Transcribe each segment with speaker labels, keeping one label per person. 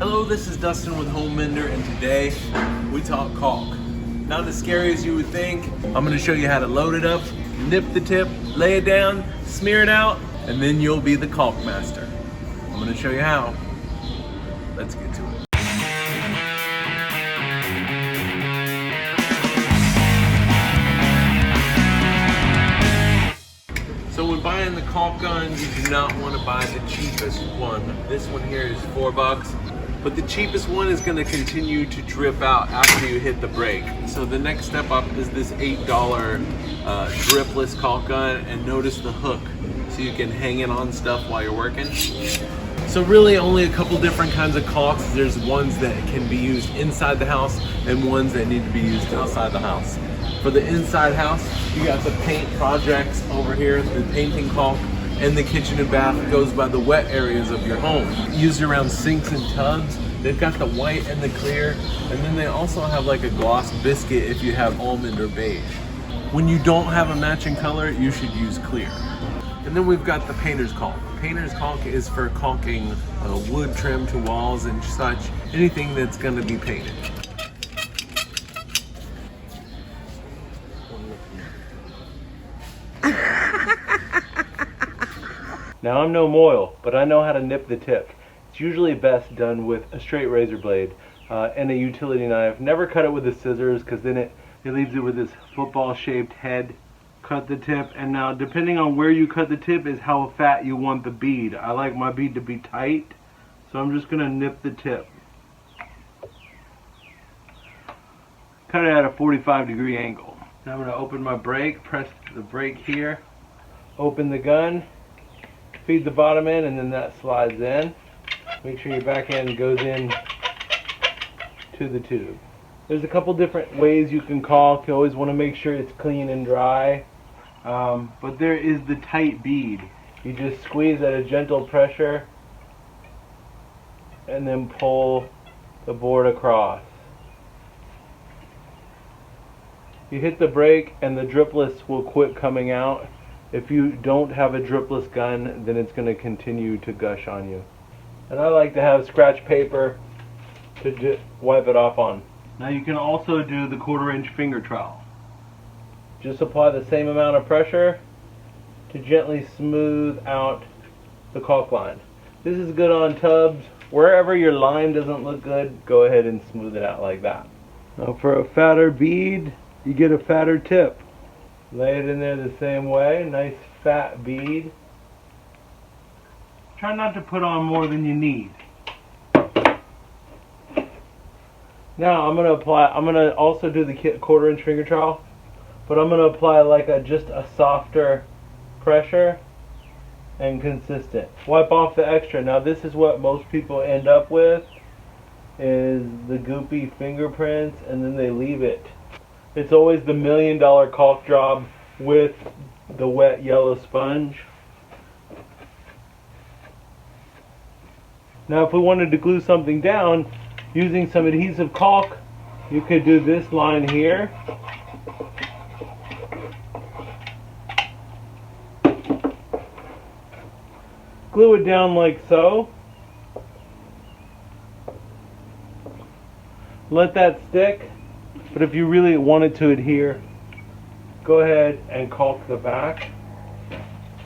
Speaker 1: Hello, this is Dustin with Home Mender, and today we talk caulk. Not as scary as you would think. I'm going to show you how to load it up, nip the tip, lay it down, smear it out, and then you'll be the caulk master. I'm going to show you how. Let's get to it. So when buying the caulk gun, you do not want to buy the cheapest one. This one here is $4. But the cheapest one is going to continue to drip out after you hit the brake. So the next step up is this $8 dripless caulk gun, and notice the hook so you can hang it on stuff while you're working. So really only a couple different kinds of caulks. There's ones that can be used inside the house and ones that need to be used outside the house. For the inside house, you got the paint projects over here, the painting caulk, and the kitchen and bath goes by the wet areas of your home. Used around sinks and tubs. They've got the white and the clear, and then they also have like a gloss biscuit if you have almond or beige. When you don't have a matching color, you should use clear. And then we've got the painter's caulk. Painter's caulk is for caulking wood trim to walls and such, anything that's going to be painted. Now I'm no moil, but I know how to nip the tip. It's usually best done with a straight razor blade and a utility knife. Never cut it with the scissors, because then it leaves it with this football shaped head. Cut the tip, and now depending on where you cut the tip is how fat you want the bead. I like my bead to be tight, so I'm just going to nip the tip. Cut it at a 45-degree angle. Now I'm going to open my brake, press the brake here, open the gun, feed the bottom end, and then that slides in. Make sure your back end goes in to the tube. There's a couple different ways you can caulk. You always want to make sure it's clean and dry. But there is the tight bead. You just squeeze at a gentle pressure and then pull the board across. You hit the brake and the dripless will quit coming out. If you don't have a dripless gun, then it's going to continue to gush on you. And I like to have scratch paper to wipe it off on. Now you can also do the 1/4-inch finger trowel. Just apply the same amount of pressure to gently smooth out the caulk line. This is good on tubs. Wherever your line doesn't look good, go ahead and smooth it out like that. Now for a fatter bead, you get a fatter tip. Lay it in there the same way, nice fat bead. Try not to put on more than you need. Now I'm gonna also do the 1/4-inch finger trowel, but I'm gonna apply like just a softer pressure and consistent. Wipe off the extra. Now this is what most people end up with, is the goopy fingerprints, and then they leave it. It's always the $1 million caulk job with the wet yellow sponge. Now if we wanted to glue something down using some adhesive caulk, you could do this line here. Glue it down like so. Let that stick. But if you really want it to adhere, go ahead and caulk the back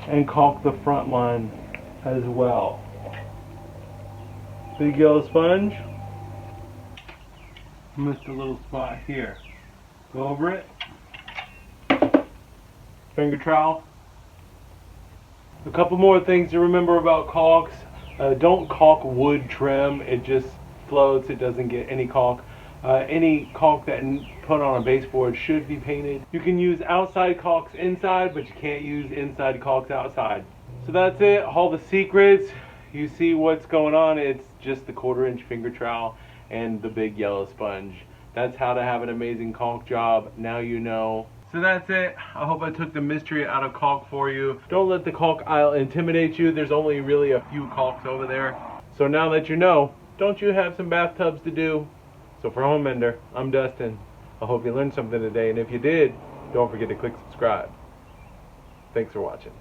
Speaker 1: and caulk the front line as well. Big yellow sponge. Missed a little spot here. Go over it. Finger trowel. A couple more things to remember about caulks. Don't caulk wood trim. It just floats. It doesn't get any caulk. Any caulk that put on a baseboard should be painted. You can use outside caulks inside, but you can't use inside caulks outside. So that's it. All the secrets. You see what's going on. It's just the 1/4-inch finger trowel and the big yellow sponge. That's how to have an amazing caulk job. Now you know. So that's it. I hope I took the mystery out of caulk for you. Don't let the caulk aisle intimidate you. There's only really a few caulks over there. So now that you know, don't you have some bathtubs to do? So for Home Mender, I'm Dustin. I hope you learned something today, and if you did, don't forget to click subscribe. Thanks for watching.